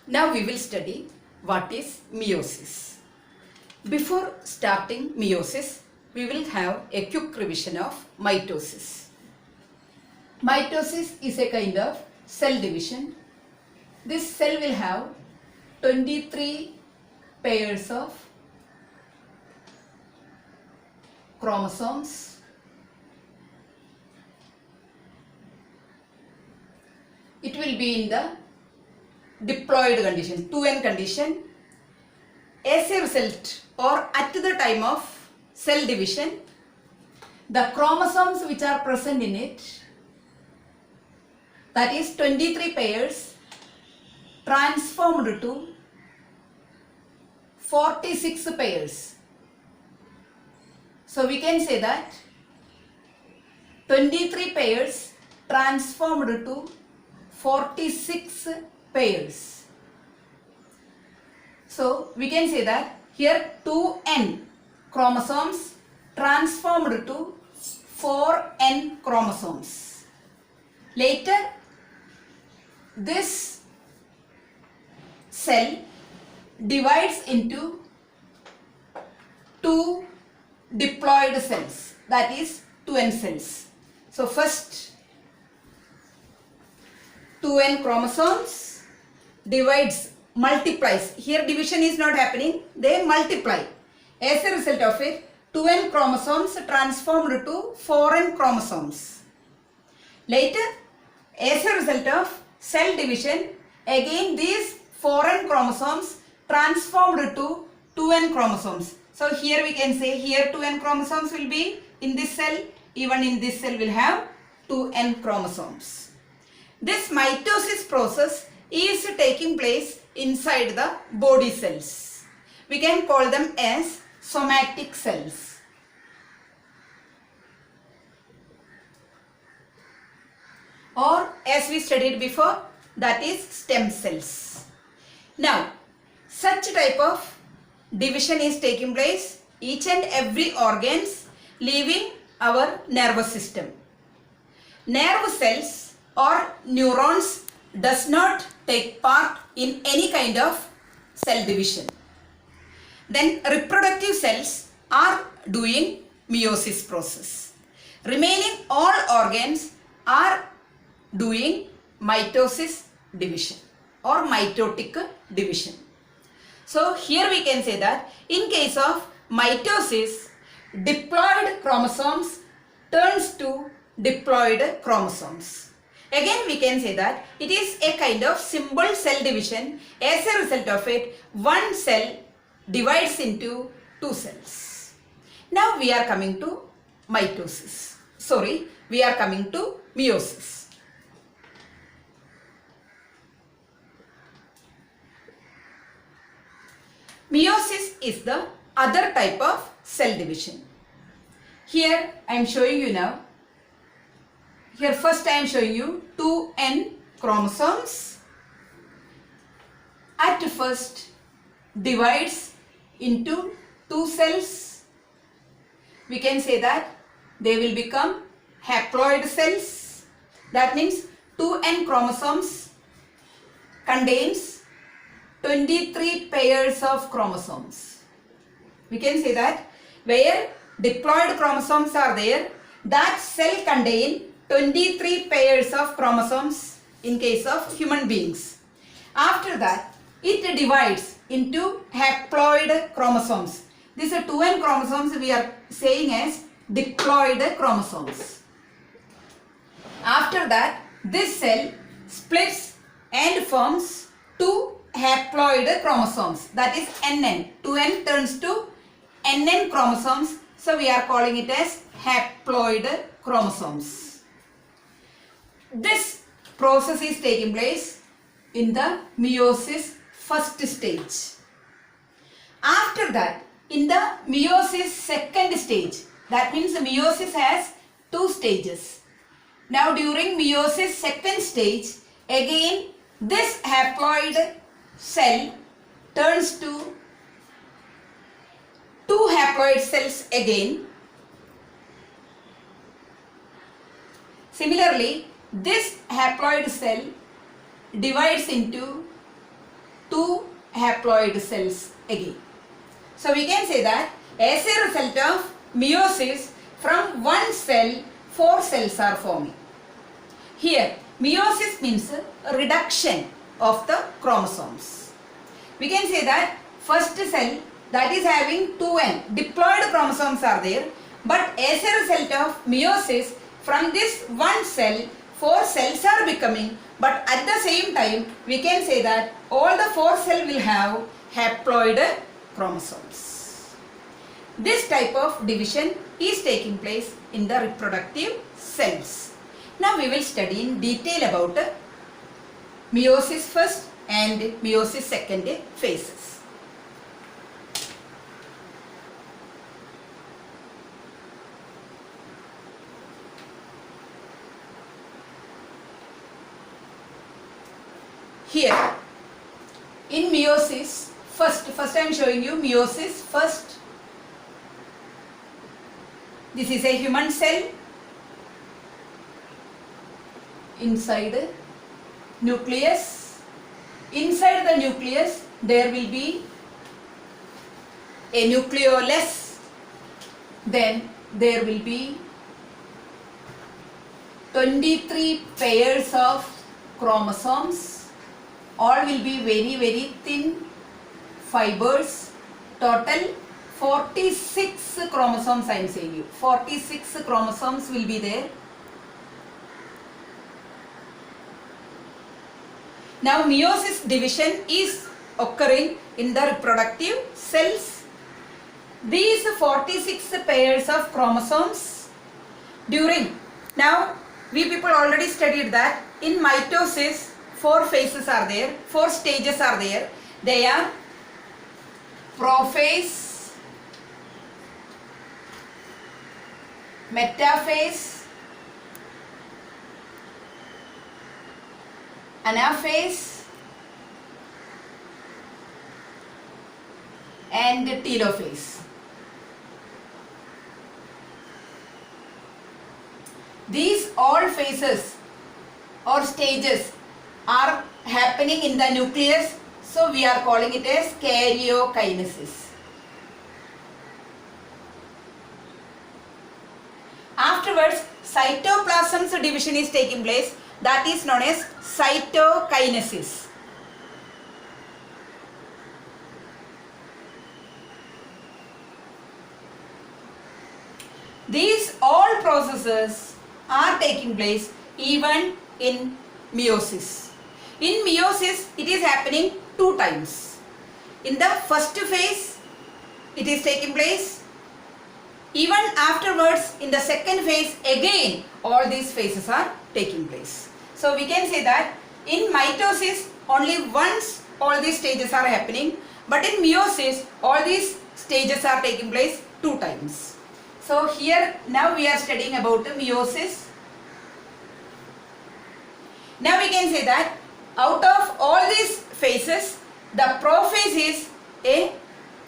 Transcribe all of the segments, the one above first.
Now we will study what is meiosis. Before starting meiosis, we will have a quick revision of mitosis. Mitosis is a kind of cell division. This cell will have 23 pairs of chromosomes. It will be in the diploid condition, 2n condition. As a result or at the time of cell division, the chromosomes which are present in it, that is 23 pairs, transformed to 46 pairs. So we can say that 23 pairs transformed to 46 pairs. So we can say that here 2n chromosomes transformed to 4n chromosomes. Later this cell divides into two diploid cells, that is 2n cells. So first 2n chromosomes multiplies. Here division is not happening, they multiply. As a result of it, 2n chromosomes transformed to 4n chromosomes. Later, as a result of cell division, again these 4n chromosomes transformed to 2n chromosomes. So here we can say here 2n chromosomes will be in this cell, even in this cell will have 2n chromosomes. This mitosis process is taking place inside the body cells. We can call them as somatic cells. Or as we studied before, that is stem cells. Now, such type of division is taking place each and every organs leaving our nervous system. Nerve cells or neurons does not take part in any kind of cell division. Then reproductive cells are doing meiosis process. Remaining all organs are doing mitosis division or mitotic division. So here we can say that in case of mitosis, diploid chromosomes turns to diploid chromosomes. Again we can say that it is a kind of simple cell division. As a result of it, one cell divides into two cells. Now we are coming to mitosis. We are coming to meiosis. Meiosis is the other type of cell division. Here I am showing you now. Here first I am showing you 2n chromosomes. At first divides into two cells. We can say that they will become haploid cells. That means 2n chromosomes contains 23 pairs of chromosomes. We can say that where diploid chromosomes are there, that cell contains 23 pairs of chromosomes in case of human beings. After that, it divides into haploid chromosomes. These are 2n chromosomes we are saying as diploid chromosomes. After that, this cell splits and forms two haploid chromosomes, that is NN. 2n turns to NN chromosomes, so we are calling it as haploid chromosomes. This process is taking place in the meiosis first stage. After that, in the meiosis second stage, that means the meiosis has two stages. Now during meiosis second stage, again this haploid cell turns to two haploid cells again. Similarly, this haploid cell divides into 2 haploid cells again. So we can say that as a result of meiosis, from one cell 4 cells are forming. Here meiosis means a reduction of the chromosomes. We can say that first cell that is having 2n diploid chromosomes are there, but as a result of meiosis, from this one cell 4 cells are becoming, but at the same time we can say that all the 4 cells will have haploid chromosomes. This type of division is taking place in the reproductive cells. Now we will study in detail about meiosis first and meiosis second phases. Here in meiosis, first I am showing you meiosis first. This is a human cell. Inside nucleus. Inside the nucleus there will be a nucleolus. Then there will be 23 pairs of chromosomes. All will be very thin fibers. Total 46 chromosomes I am saying you. 46 chromosomes will be there. Now meiosis division is occurring in the reproductive cells. These 46 pairs of chromosomes now we people already studied that in mitosis 4 phases are there, 4 stages are there. They are prophase, metaphase, anaphase and telophase. These all phases or stages are happening in the nucleus, so we are calling it as karyokinesis. Afterwards, cytoplasm's division is taking place, that is known as cytokinesis. These all processes are taking place even in meiosis. In meiosis, it is happening 2 times. In the first phase, it is taking place. Even afterwards, in the second phase, again, all these phases are taking place. So we can say that in mitosis, only once all these stages are happening, but in meiosis, all these stages are taking place 2 times. So here, now we are studying about meiosis. Now we can say that out of all these phases, the prophase is a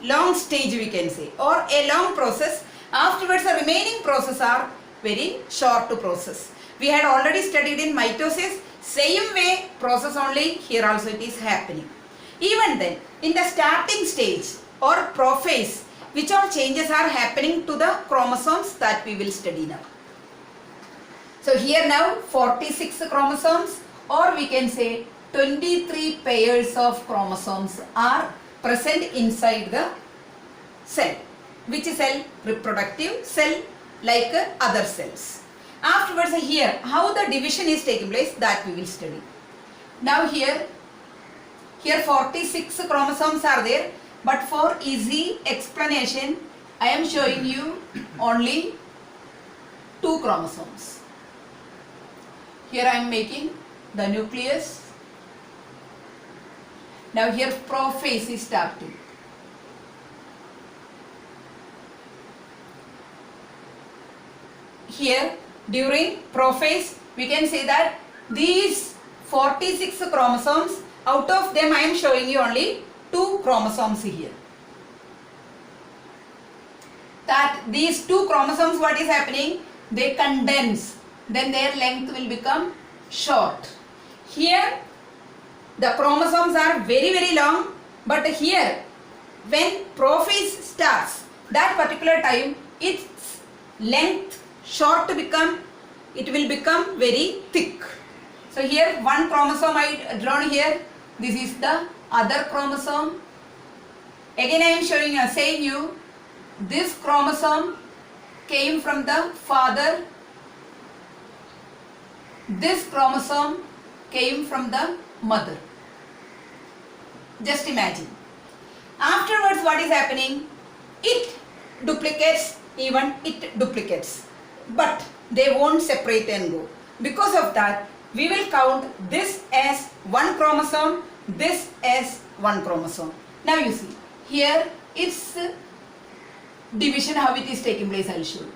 long stage, we can say, or a long process. Afterwards, the remaining process are very short process. We had already studied in mitosis, same way process only here also it is happening. Even then, in the starting stage or prophase, which all changes are happening to the chromosomes, that we will study now. So here now 46 chromosomes, or we can say 23 pairs of chromosomes are present inside the cell. Which cell? Reproductive cell, like other cells. Afterwards, here how the division is taking place, that we will study. Now here 46 chromosomes are there, but for easy explanation I am showing you only 2 chromosomes. Here I am making the nucleus. Now here prophase is starting. Here during prophase we can say that these 46 chromosomes, out of them I am showing you only 2 chromosomes here. That these 2 chromosomes, what is happening? They condense, then their length will become short. Here the chromosomes are very very long, but here when prophase starts, that particular time its length short to become, it will become very thick. So here one chromosome I drawn here, this is the other chromosome. Again I am saying you, this chromosome came from the father, this chromosome came from the mother. Just imagine. Afterwards what is happening? It duplicates, even it duplicates, but they won't separate and go. Because of that, we will count this as one chromosome, this as one chromosome. Now you see, here it's division, how it is taking place, I will show you.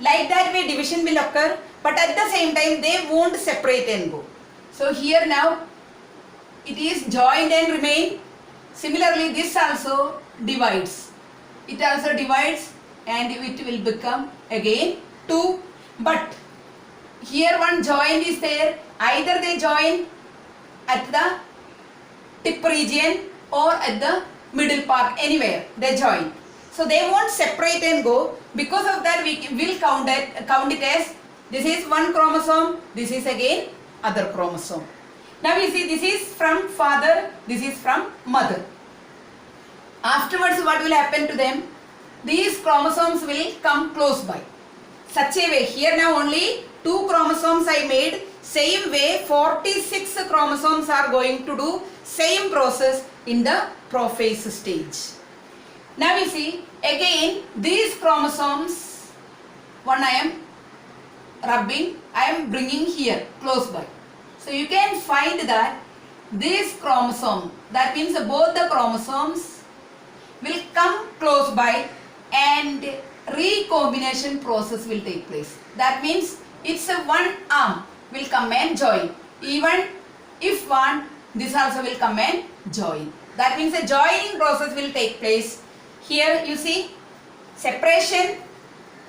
Like that way division will occur, but at the same time they won't separate and go. So here now it is joined and remain. Similarly this also divides. It also divides and it will become again 2. But here one joint is there. Either they join at the tip region or at the middle part, anywhere they join. So they won't separate and go. Because of that we will count it as this is one chromosome, this is again other chromosome. Now you see, this is from father, this is from mother. Afterwards what will happen to them? These chromosomes will come close by. Such a way, here now only 2 chromosomes I made. Same way 46 chromosomes are going to do same process in the prophase stage. Now you see, again these chromosomes, one I am rubbing, I am bringing here close by. So you can find that this chromosome, that means both the chromosomes will come close by and recombination process will take place. That means it's a one arm will come and join. Even if one, this also will come and join. That means a joining process will take place. Here you see separation.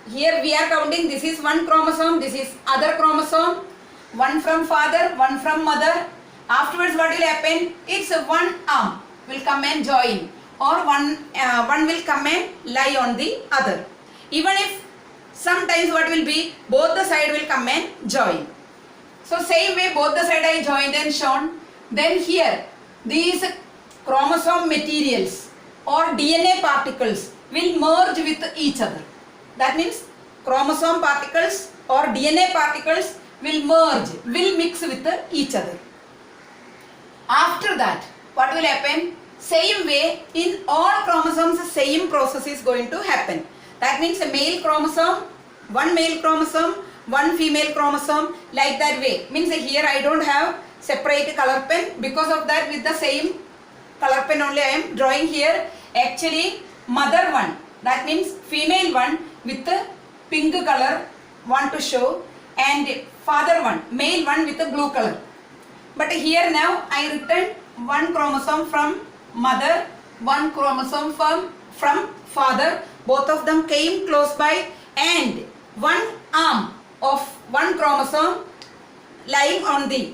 Here we are counting, this is one chromosome, this is other chromosome, one from father, one from mother. Afterwards what will happen? It's a one arm will come and join, or one will come and lie on the other. Even if sometimes what will be, both the side will come and join. So same way both the side I joined and shown. Then here these chromosome materials or DNA particles will merge with each other. That means chromosome particles or DNA particles will merge, will mix with each other. After that, what will happen? Same way in all chromosomes, the same process is going to happen. That means a male chromosome, one male chromosome, one female chromosome, like that way. Means here I don't have separate color pen. Because of that, with the same color pen only I am drawing here. Actually mother one, that means female one with the pink color want to show, and father one, male one with the blue color. But here now I written one chromosome from mother, one chromosome from father. Both of them came close by, and one arm of one chromosome lying on the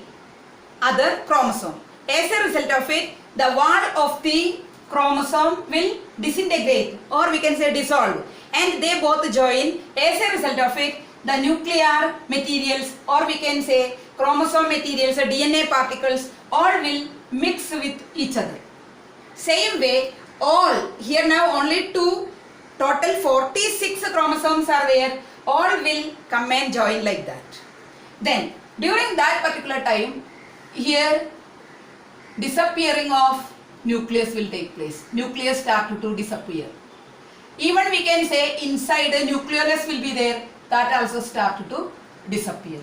other chromosome. As a result of it, the wall of the chromosome will disintegrate, or we can say dissolve, and they both join. As a result of it, the nuclear materials, or we can say chromosome materials or DNA particles, all will mix with each other. Same way, all here now only 2, total 46 chromosomes are there, all will come and join like that. Then during that particular time, here disappearing of nucleus will take place. Nucleus start to disappear. Even we can say inside the nucleus will be there, that also start to disappear.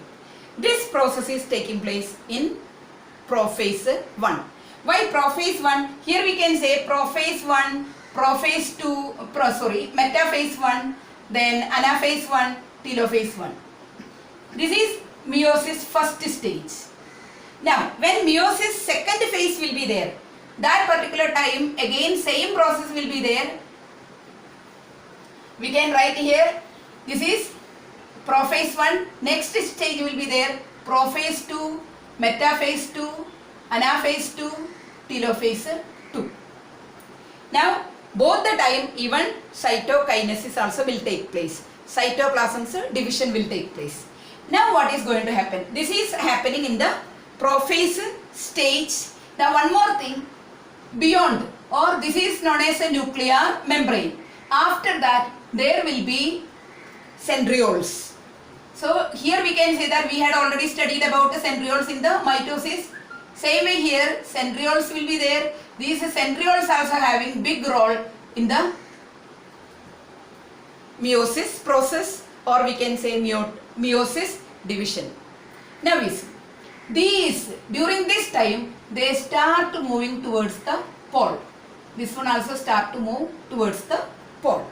This process is taking place in prophase 1. Why prophase 1? Here we can say prophase 1, prophase 2, metaphase 1, then anaphase 1, telophase 1. This is meiosis first stage. Now when meiosis second phase will be there, that particular time again same process will be there. We can write here, this is prophase 1, next stage will be there, prophase 2, metaphase 2, anaphase 2, telophase 2. Now both the time even cytokinesis also will take place. Cytoplasm's division will take place. Now what is going to happen? This is happening in the prophase stage. Now one more thing, beyond, or this is known as a nuclear membrane. After that there will be centrioles. So here we can say that we had already studied about the centrioles in the mitosis. Same way here, centrioles will be there. These centrioles also having big role in the meiosis process, or we can say meiosis division. Now we see, these during this time they start moving towards the pole. This one also start to move towards the pole.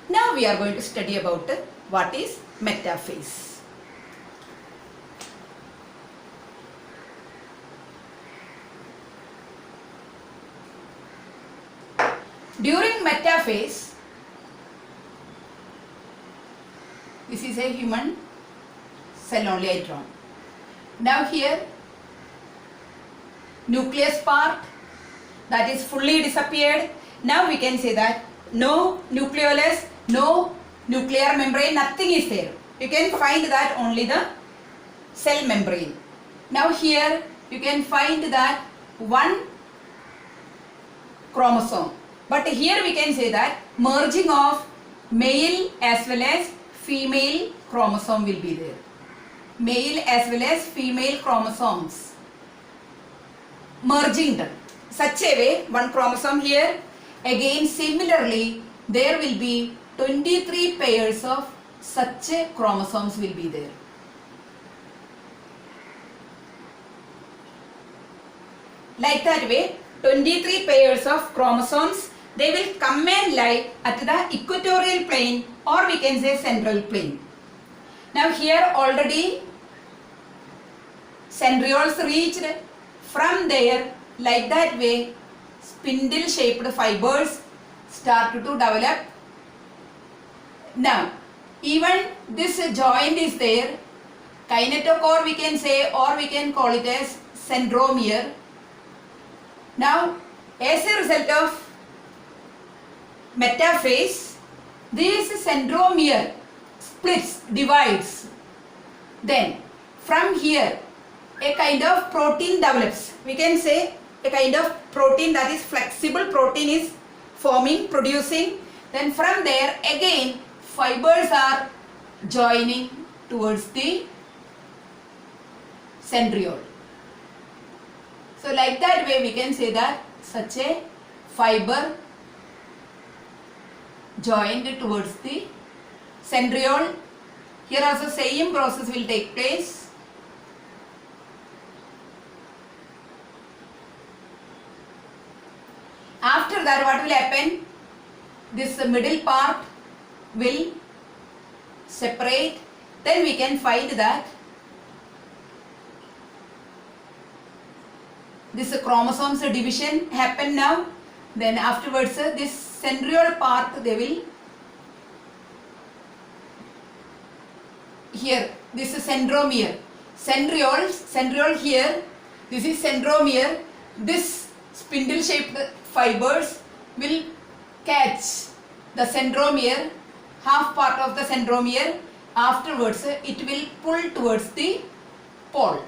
Now we are going to study about what is metaphase. During metaphase, this is a human cell only I drawn. Now here, nucleus part that is fully disappeared. Now we can say that no nucleolus, no nuclear membrane, nothing is there. You can find that only the cell membrane. Now here you can find that one chromosome. But here we can say that merging of male as well as female chromosome will be there. Male as well as female chromosomes merging them. Such a way, one chromosome here, again similarly there will be 23 pairs of such a chromosomes will be there. Like that way, 23 pairs of chromosomes, they will come and lie at the equatorial plane, or we can say central plane. Now here already centrioles reached. From there, like that way, spindle shaped fibers start to develop. Now even this joint is there, kinetochore we can say, or we can call it as centromere. Now as a result of metaphase, this centromere splits, divides. Then from here a kind of protein develops. We can say a kind of protein, that is flexible protein, is forming, producing. Then from there again fibers are joining towards the centriole. So like that way we can say that such a fiber joined towards the centriole. Here also same process will take place. After that what will happen? This middle part will separate. Then we can find that this chromosomes division happen now. Then afterwards this centriole part they will, here this is centromere, centriole here, this is centromere. This spindle shaped fibers will catch the centromere, half part of the centromere. Afterwards it will pull towards the pole.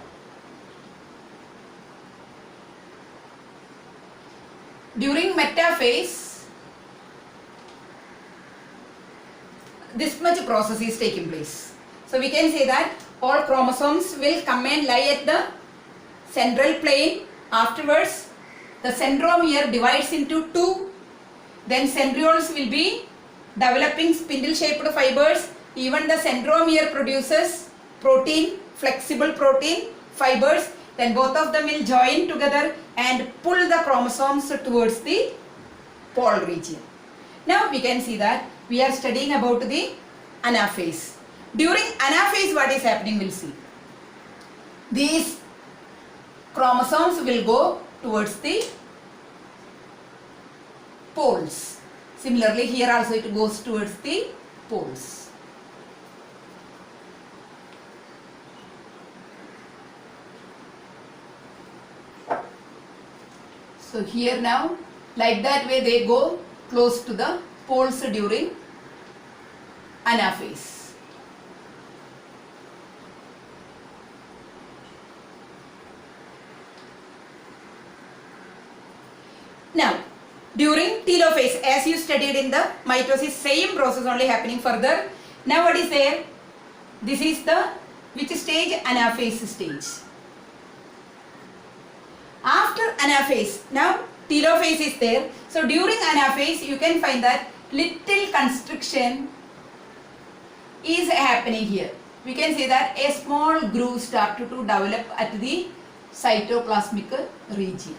During metaphase, this much process is taking place. So we can say that all chromosomes will come and lie at the central plane. Afterwards the centromere divides into two. Then centrioles will be developing spindle shaped fibers. Even the centromere produces protein, flexible protein fibers. Then both of them will join together and pull the chromosomes towards the pole region. Now we can see that we are studying about the anaphase. During anaphase what is happening, we'll see. These chromosomes will go towards the poles. Similarly here also it goes towards the poles. So here now, like that way they go close to the poles during anaphase. Now, during telophase, as you studied in the mitosis, same process only happening further. Now what is there? This is the which stage? Anaphase stage. After anaphase, now telophase is there. So during anaphase, you can find that little constriction is happening here. We can say that a small groove started to develop at the cytoplasmic region.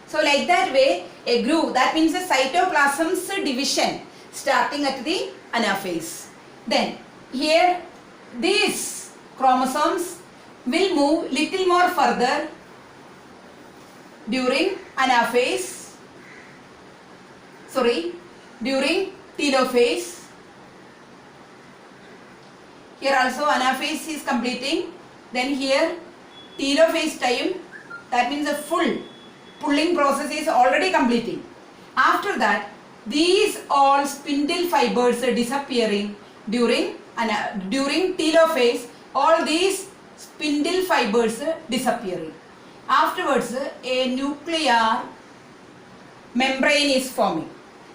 So like that way, a groove, that means the cytoplasm's division starting at the anaphase. Then here these chromosomes will move little more further during anaphase, during telophase. Here also anaphase is completing. Then here telophase time, that means the full pulling process is already completing. After that, these all spindle fibers are disappearing during telophase. All these spindle fibers are disappearing. Afterwards, a nuclear membrane is forming.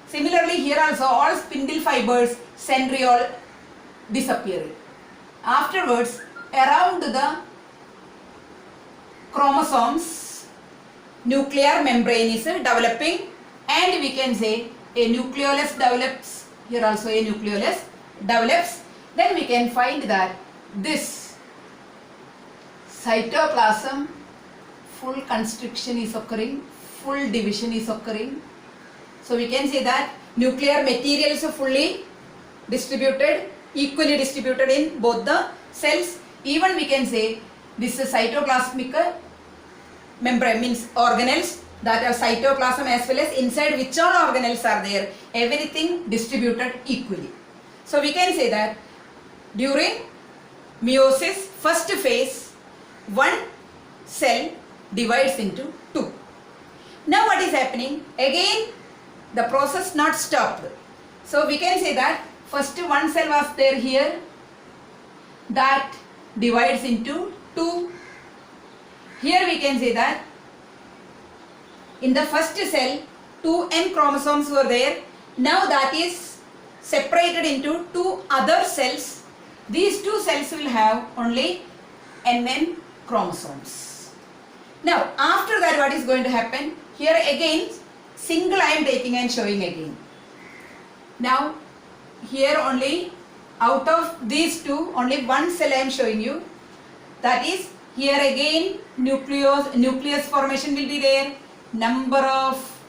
Similarly, here also all spindle fibers, centriole disappearing. Afterwards, around the chromosomes, nuclear membrane is developing, and we can say a nucleolus develops. Here also a nucleolus develops. Then we can find that this cytoplasm, full constriction is occurring, full division is occurring. So we can say that nuclear materials are fully distributed, equally distributed in both the cells. Even we can say this is cytoplasmic membrane, means organelles that are cytoplasm as well as inside which all organelles are there, everything distributed equally. So we can say that during meiosis first phase, one cell divides into two. Now what is happening? Again the process not stopped. So we can say that first one cell was there here, that divides into two. Here we can say that in the first cell 2 N chromosomes were there. Now that is separated into two other cells. These two cells will have only NN chromosomes. Now after that what is going to happen? Here again single I am taking and showing again. Now here only out of these two only one cell I am showing you. That is here again nucleus formation will be there. Number of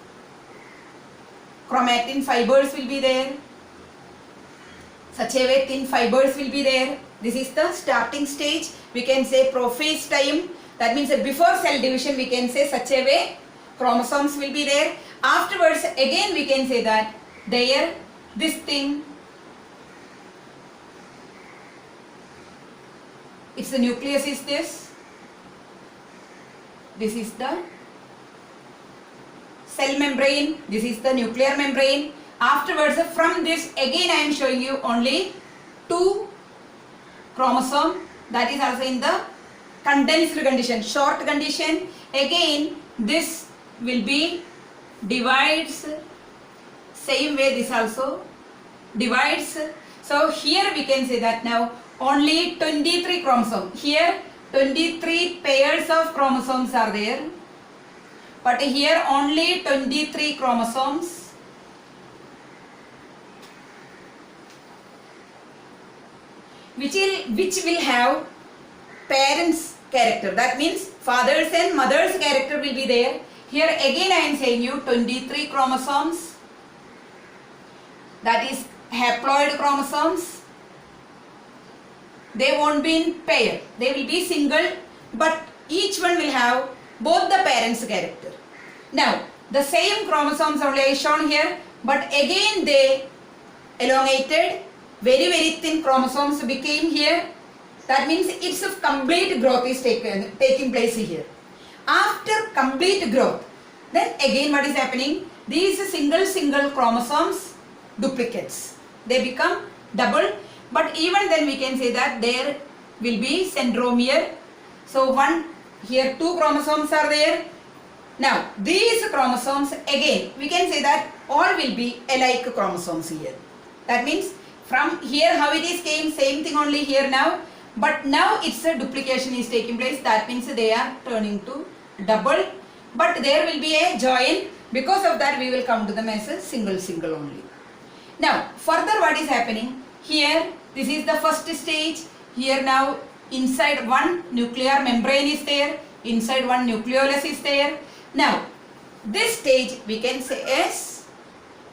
chromatin fibers will be there. Such a way thin fibers will be there. This is the starting stage. We can say prophase time. That means that before cell division we can say such a way chromosomes will be there. Afterwards again we can say that there this thing, it's the nucleus is this. This is the cell membrane. This is the nuclear membrane. Afterwards from this again I am showing you only two chromosome, that is also in the condensed condition, short condition. Again this will be divides, same way this also divides. So here we can say that now only 23 chromosomes. Here 23 pairs of chromosomes are there, but here only 23 chromosomes. Which will have parents' character. That means fathers and mothers' character will be there. Here again I am saying you 23 chromosomes. That is haploid chromosomes. They won't be in pair. They will be single, but each one will have both the parents' character. Now the same chromosomes only is shown here, but again they elongated. Very thin chromosomes became here. That means its complete growth is taking place here. After complete growth, Then again what is happening? These single chromosomes duplicates. They become double, but even then we can say that there will be centromere. So one here, two chromosomes are there. Now these chromosomes again we can say that all will be alike chromosomes here. That means from here how it is came, same thing only here now, but now it's a duplication is taking place. That means they are turning to double, but there will be a join. Because of that we will come to them as a single only. Now further what is happening here, this is the first stage. Here now inside one nuclear membrane is there, inside one nucleolus is there. Now this stage we can say as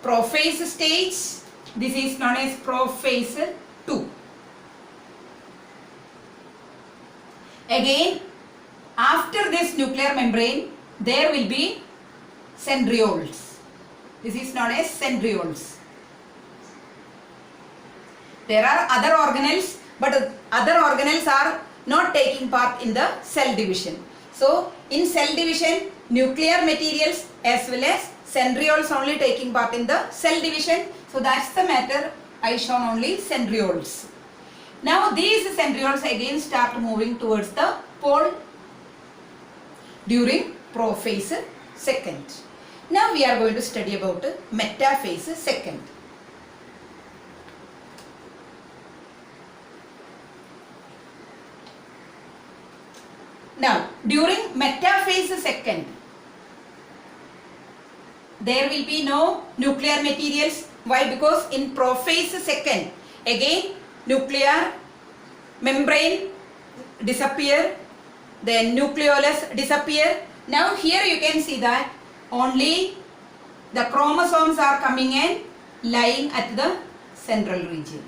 prophase stage. This is known as prophase 2. Again after this nuclear membrane there will be centrioles. This is known as centrioles. There are other organelles, but other organelles are not taking part in the cell division. So in cell division, nuclear materials as well as centrioles only taking part in the cell division. So that's the matter. I shown only centrioles. Now these centrioles again start moving towards the pole during prophase second. Now we are going to study about metaphase second. Now during metaphase second there will be no nuclear materials. Why? Because in prophase second again nuclear membrane disappear, then nucleolus disappear. Now here you can see that only the chromosomes are coming and lying at the central region.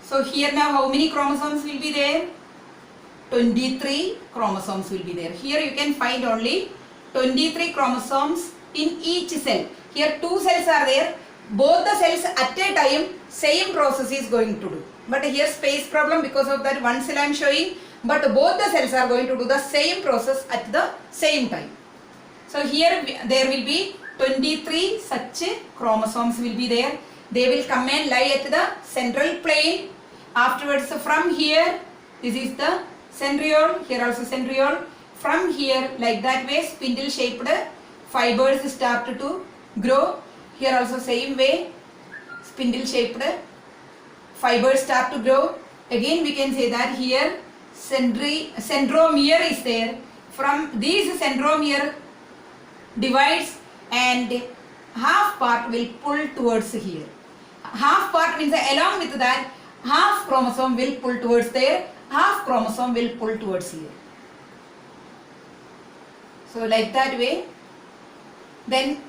So here now how many chromosomes will be there? 23 chromosomes will be there. Here you can find only 23 chromosomes in each cell. Here two cells are there. Both the cells at a time same process is going to do. But here space problem, because of that one cell I am showing. But both the cells are going to do the same process at the same time. So here there will be 23 such chromosomes will be there. They will come and lie at the central plane. Afterwards from here, this is the centriole, here also centriole. From here like that way spindle shaped fibers start to grow. Here also same way spindle shaped fibers start to grow. Again we can say that here centromere is there. From these centromere divides and half part will pull towards here. Half part means along with that half chromosome will pull towards there, half chromosome will pull towards here. So like that way. Then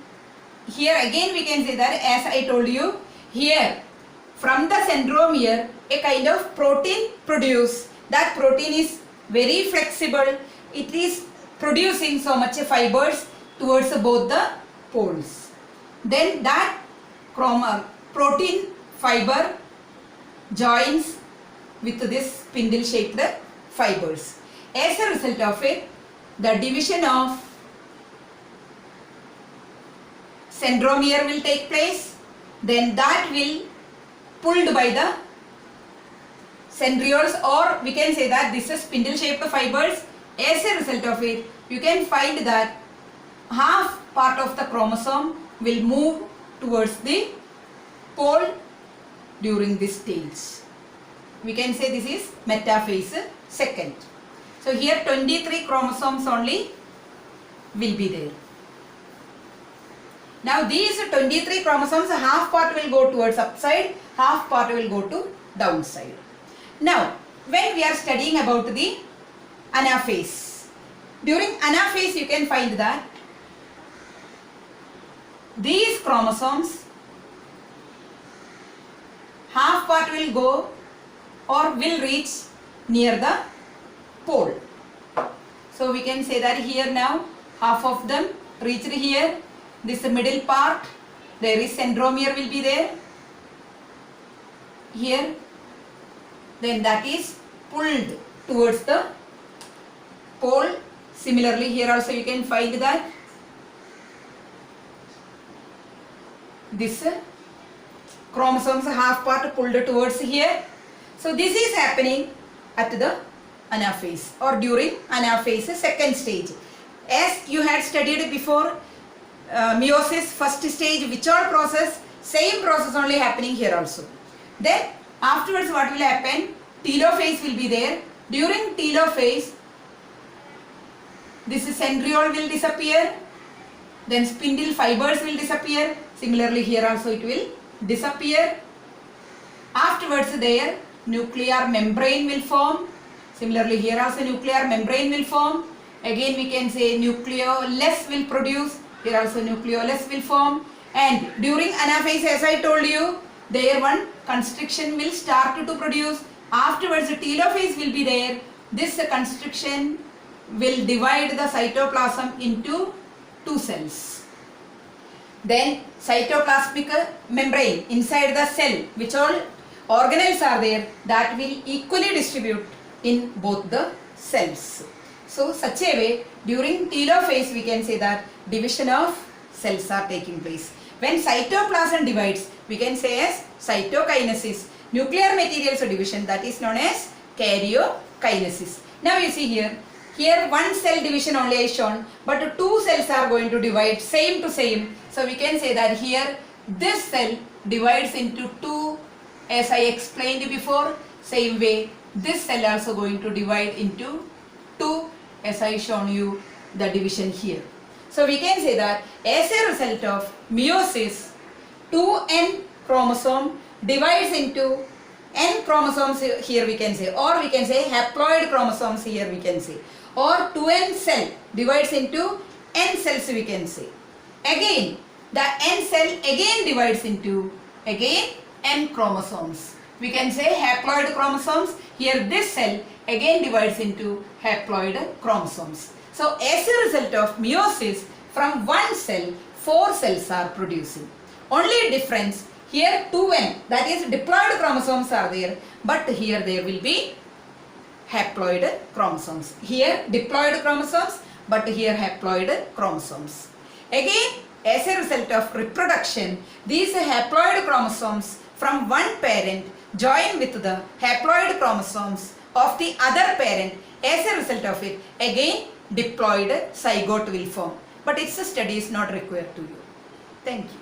here again we can say that, as I told you, here from the centromere a kind of protein produced. That protein is very flexible. It is producing so much fibers towards both the poles. Then that protein fiber joins with this spindle shaped fibers. As a result of it, the division of centromere will take place. Then that will pulled by the centrioles, or we can say that this is spindle shaped fibers. As a result of it, you can find that half part of the chromosome will move towards the pole during this stage. We can say this is metaphase second. So here 23 chromosomes only will be there. Now these 23 chromosomes, half part will go towards upside, half part will go to downside. Now when we are studying about the anaphase, during anaphase you can find that these chromosomes, half part will go or will reach near the pole. So we can say that here now half of them reached here. This middle part, there is centromere will be there here. Then that is pulled towards the pole. Similarly here also you can find that this chromosomes half part pulled towards here. So this is happening at the anaphase or during anaphase second stage. As you had studied before, meiosis first stage, which all process, same process only happening here also. Then afterwards what will happen? Telophase will be there. During telophase, this centriole will disappear, then spindle fibers will disappear. Similarly here also it will disappear. Afterwards there nuclear membrane will form. Similarly here also nuclear membrane will form. Again we can say nucleolus will produce. Here also nucleolus will form. And during anaphase, as I told you, there one constriction will start to produce. Afterwards the telophase will be there. This constriction will divide the cytoplasm into two cells. Then cytoplasmic membrane inside the cell, which all organelles are there, that will equally distribute in both the cells. So such a way, during telophase we can say that division of cells are taking place. When cytoplasm divides, we can say as cytokinesis. Nuclear materials division, that is known as karyokinesis. Now you see here one cell division only is shown, but two cells are going to divide same to same. So we can say that here this cell divides into two, as I explained before. Same way this cell also going to divide into two, as I shown you the division here. So we can say that as a result of meiosis, 2n chromosome divides into n chromosomes here we can say, or we can say haploid chromosomes here we can say, or 2n cell divides into n cells we can say. Again the n cell again divides into again n chromosomes. We can say haploid chromosomes. Here this cell again divides into haploid chromosomes. So as a result of meiosis, from one cell 4 cells are producing. Only difference here 2n, that is diploid chromosomes are there, but here there will be haploid chromosomes. Here diploid chromosomes, but here haploid chromosomes. Again, as a result of reproduction, these haploid chromosomes from one parent join with the haploid chromosomes of the other parent. As a result of it, again diploid zygote will form. But its study is not required to you. Thank you.